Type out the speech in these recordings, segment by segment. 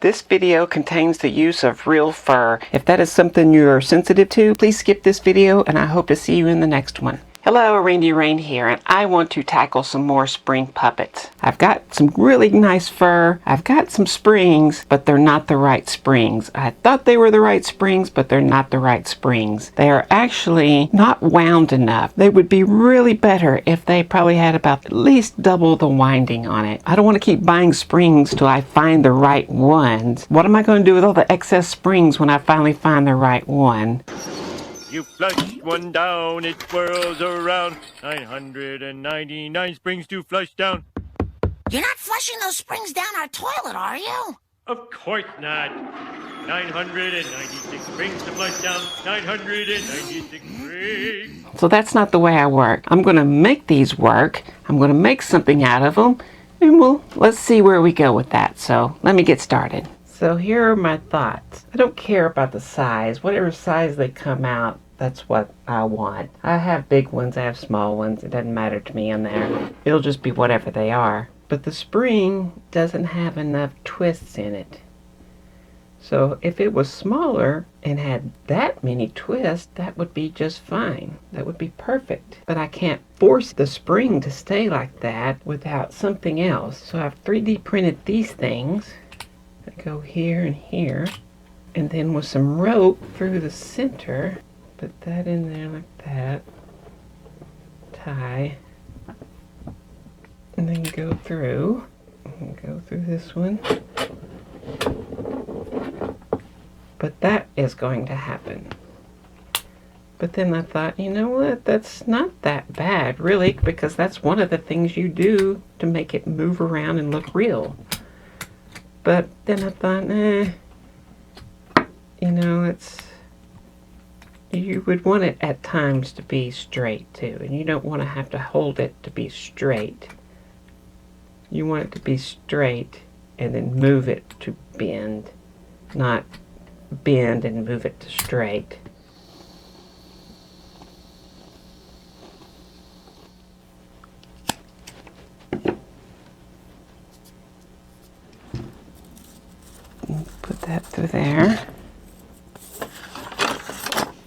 This video contains the use of real fur. If that is something you are sensitive to, please skip this video and I hope to see you in the next one. Hello, Randy Rain here, and I want to tackle some more spring puppets. I've got some really nice fur. I've got some springs, but they're not the right springs. I thought they were the right springs, but they're not the right springs. They are actually not wound enough. They would be really better if they probably had about at least double the winding on it. I don't want to keep buying springs till I find the right ones. What am I going to do with all the excess springs when I finally find the right one? You flush one down, it whirls around. 999 springs to flush down. You're not flushing those springs down our toilet, are you? Of course not. 996 springs to flush down. 996 springs. So that's not the way I work. I'm going to make these work. I'm going to make something out of them. And let's see where we go with that. So let me get started. So here are my thoughts. I don't care about the size. Whatever size they come out, that's what I want. I have big ones, I have small ones. It doesn't matter to me on there. It'll just be whatever they are. But the spring doesn't have enough twists in it. So if it was smaller and had that many twists, that would be just fine. That would be perfect. But I can't force the spring to stay like that without something else. So I've 3D printed these things. Go here and here, and then with some rope through the center, put that in there like that, tie, and then go through this one. But that is going to happen. But then I thought, you know what, that's not that bad really, because that's one of the things you do to make it move around and look real. But then I thought, you know, you would want it at times to be straight too, and you don't want to have to hold it to be straight. You want it to be straight and then move it to bend, not bend and move it to straight. Put that through there.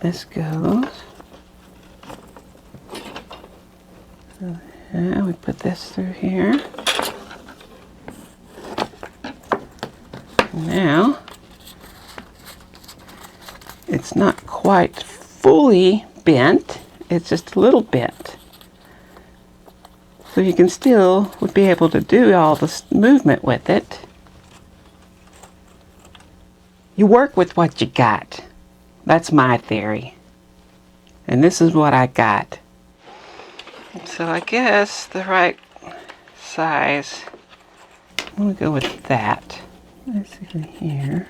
This goes. Now we put this through here. Now, it's not quite fully bent, it's just a little bent. So you can still would be able to do all this movement with it. You work with what you got. That's my theory. And this is what I got. So I guess the right size, I'm going to go with that. Basically here.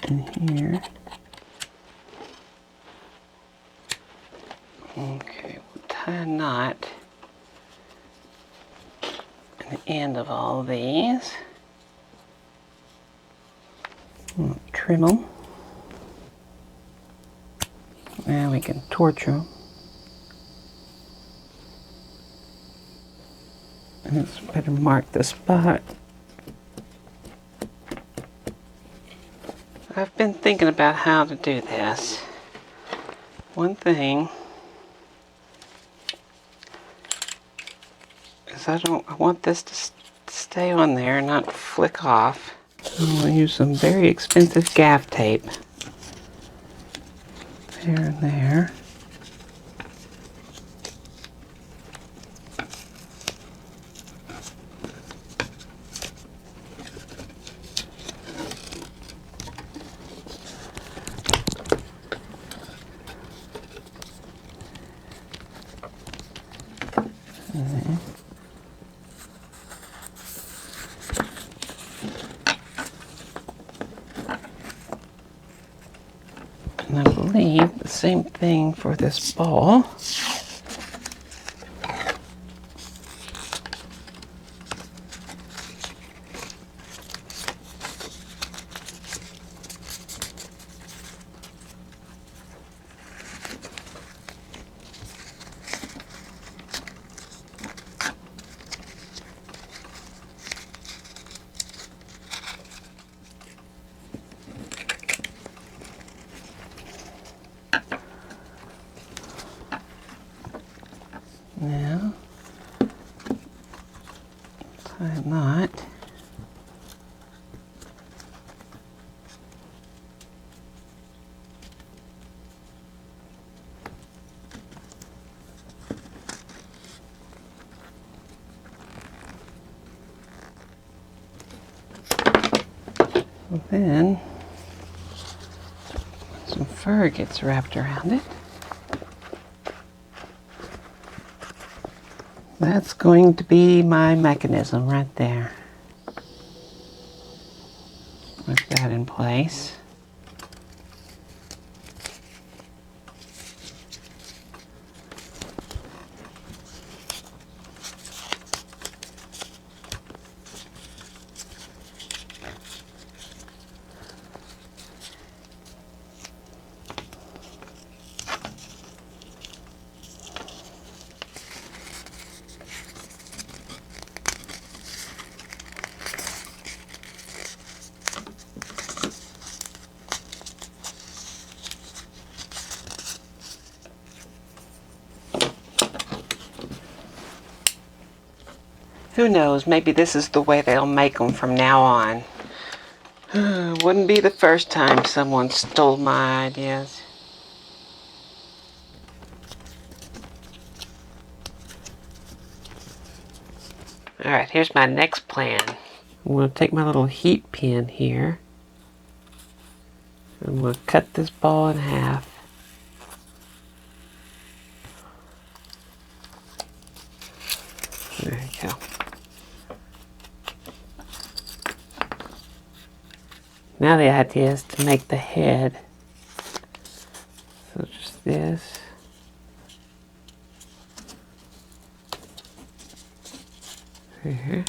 And here. Okay, we'll tie a knot at the end of all these. We'll trim them. Now we can torture them. And it's better mark the spot. I've been thinking about how to do this. One thing is I want this to stay on there and not flick off. I'm going to use some very expensive gaff tape. There and there. And I believe the same thing for this ball. not. Then some fur gets wrapped around it. That's going to be my mechanism right there. Put that in place. Who knows, maybe this is the way they'll make them from now on. Wouldn't be the first time someone stole my ideas. Alright, here's my next plan. I'm going to take my little heat pin here. I'm going to cut this ball in half. There you go. Now the idea is to make the head. So just this. Here.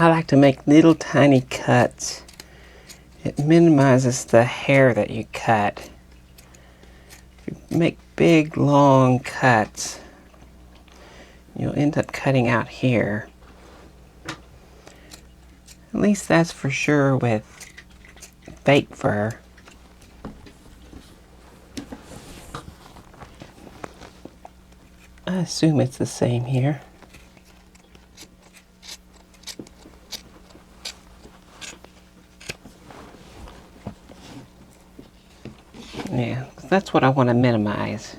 I like to make little tiny cuts. It minimizes the hair that you cut. If you make big, long cuts, you'll end up cutting out here. At least that's for sure with fake fur. I assume it's the same here. Yeah, that's what I want to minimize.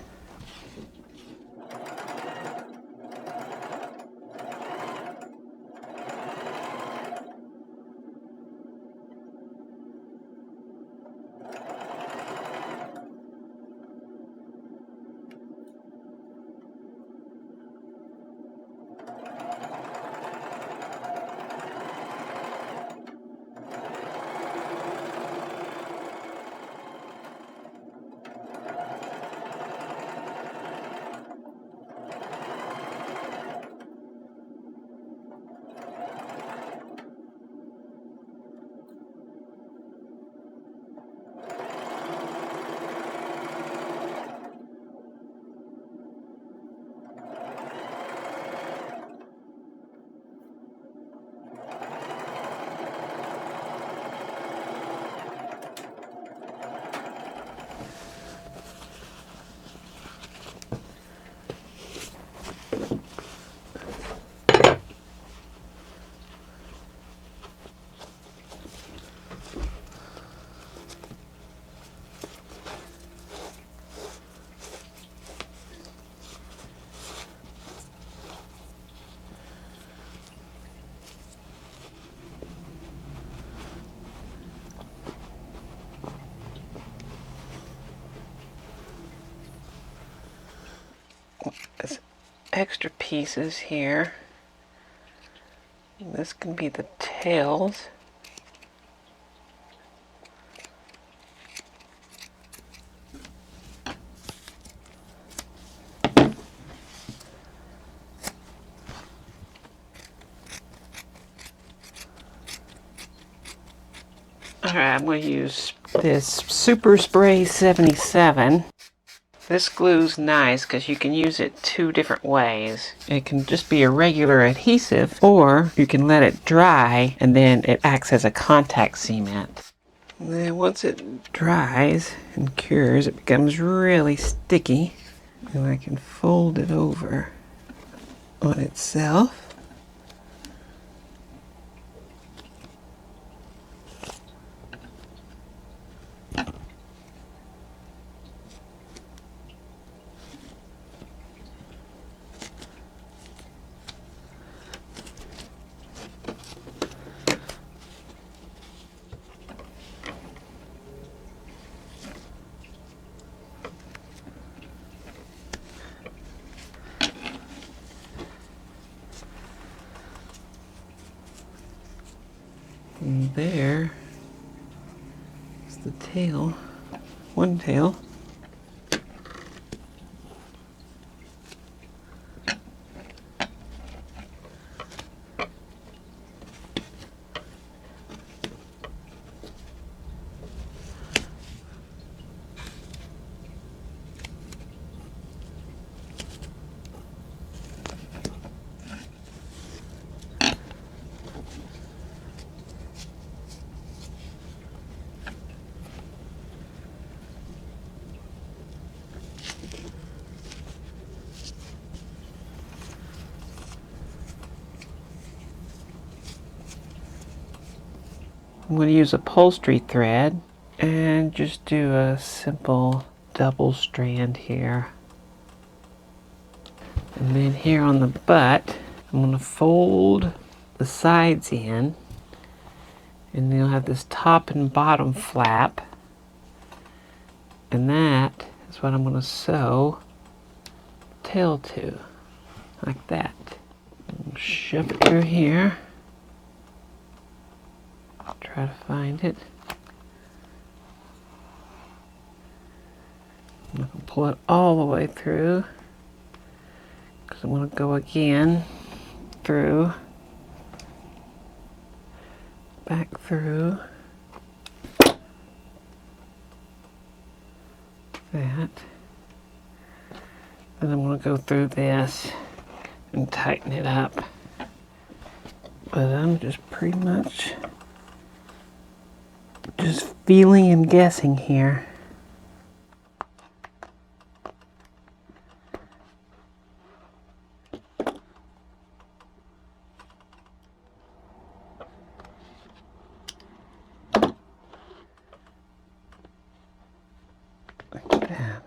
There's extra pieces here. This can be the tails. Alright, I'm going to use this Super Spray 77. This glue's nice because you can use it two different ways. It can just be a regular adhesive, or you can let it dry and then it acts as a contact cement. And then once it dries and cures, it becomes really sticky. And I can fold it over on itself. And there is the tail, one tail. I'm going to use upholstery thread and just do a simple double strand here. And then here on the butt, I'm going to fold the sides in, and then you'll have this top and bottom flap, and that is what I'm going to sew the tail to, like that. And shove it through here. Try to find it. I'm going to pull it all the way through because I'm going to go again through, back through that. Then I'm going to go through this and tighten it up. But I'm just pretty much just feeling and guessing here. Like that.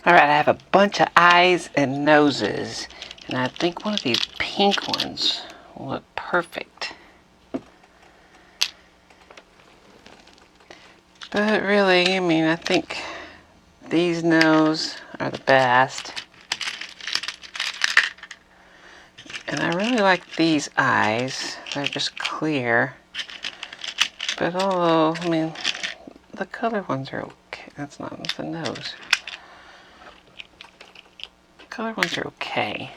Alright, I have a bunch of eyes and noses, and I think one of these pink ones will look perfect. But really, I mean, I think these nose are the best. And I really like these eyes. They're just clear. But although, I mean, the color ones are okay. That's the nose. Color ones are okay.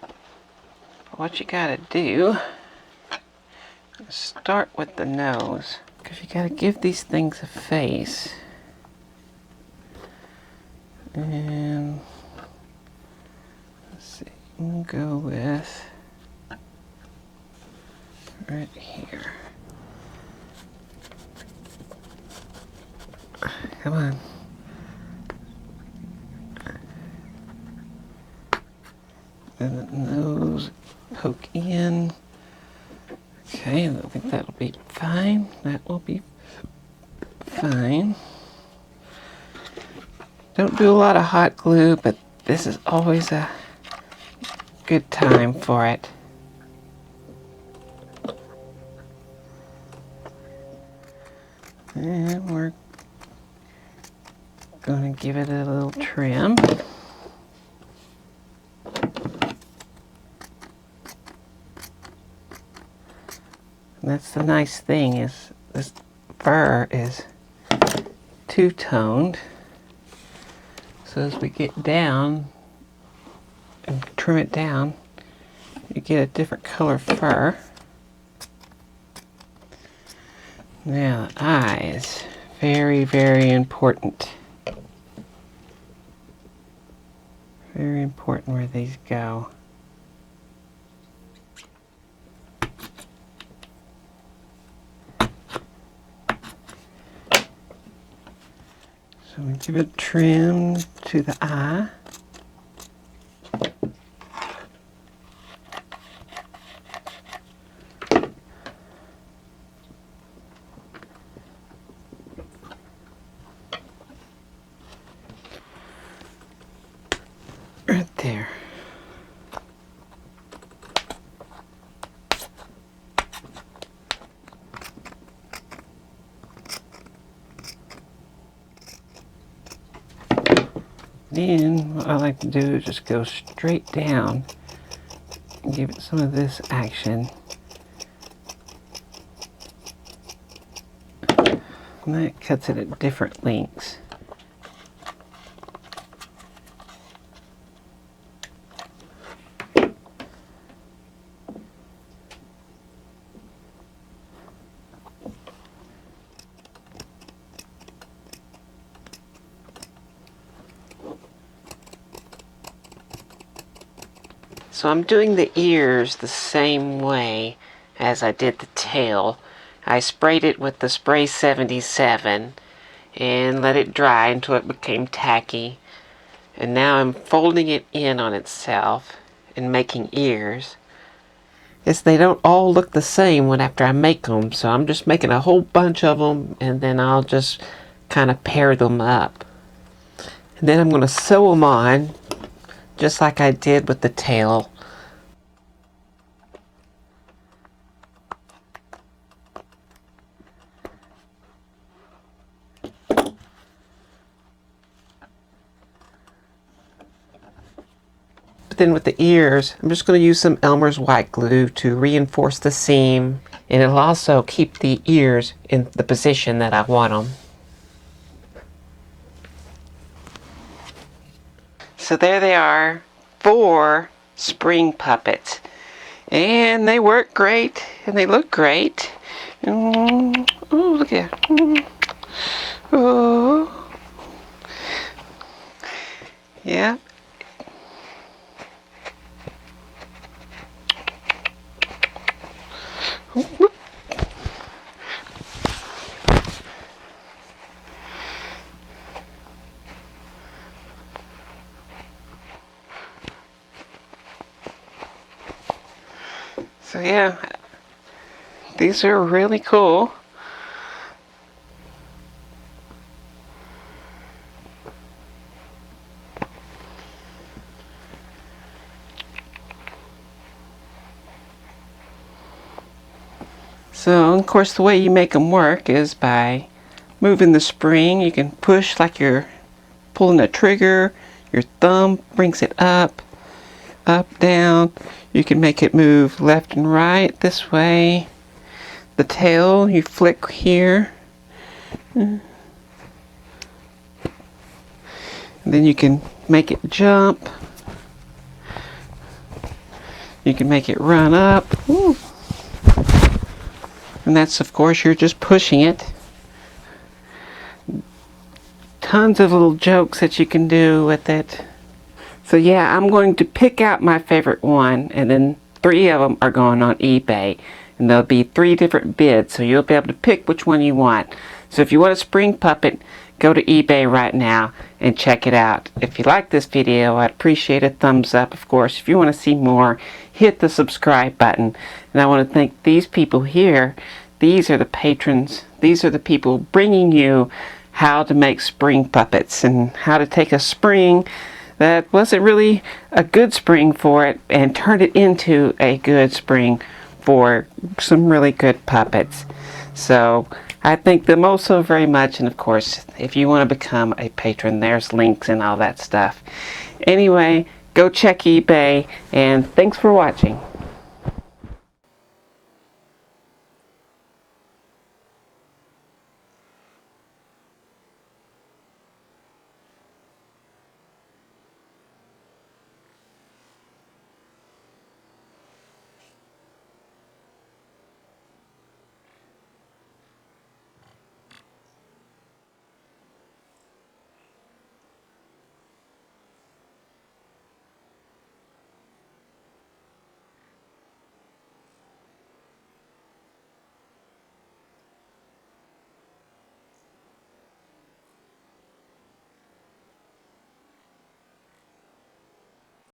But what you gotta do is start with the nose, because you gotta give these things a face. And let's see, we'll go with right here. Come on. And the nose poke in. Okay, I think that'll be fine. That will be fine. Don't do a lot of hot glue, but this is always a good time for it. And we're going to give it a little trim. And that's the nice thing, is this fur is two-toned. So as we get down and trim it down, you get a different color fur. Now the eyes, very, very important. Very important where these go. So we give it trim to the eye. Right there. Then what I like to do is just go straight down and give it some of this action. And that cuts it at different lengths. So I'm doing the ears the same way as I did the tail. I sprayed it with the Spray 77 and let it dry until it became tacky. And now I'm folding it in on itself and making ears. Yes, they don't all look the same when after I make them, so I'm just making a whole bunch of them and then I'll just kind of pair them up. And then I'm going to sew them on just like I did with the tail. But then with the ears, I'm just going to use some Elmer's white glue to reinforce the seam, and it'll also keep the ears in the position that I want them. So there they are, 4 spring puppets. And they work great, and they look great. Oh, look at that. Oh. Yeah. So yeah, these are really cool. So of course the way you make them work is by moving the spring. You can push like you're pulling a trigger. Your thumb brings it up, down. You can make it move left and right this way. The tail, you flick here. And then you can make it jump. You can make it run up. Ooh. And that's, of course, you're just pushing it. Tons of little jokes that you can do with it. So yeah, I'm going to pick out my favorite one, and then 3 of them are going on eBay. And there'll be 3 different bids, so you'll be able to pick which one you want. So if you want a spring puppet, go to eBay right now and check it out. If you like this video, I'd appreciate a thumbs up, of course. If you want to see more, hit the subscribe button. And I want to thank these people here. These are the patrons. These are the people bringing you how to make spring puppets and how to take a spring that wasn't really a good spring for it and turned it into a good spring for some really good puppets. So I thank them all so very much, and of course, if you want to become a patron, there's links and all that stuff. Anyway, go check eBay, and thanks for watching.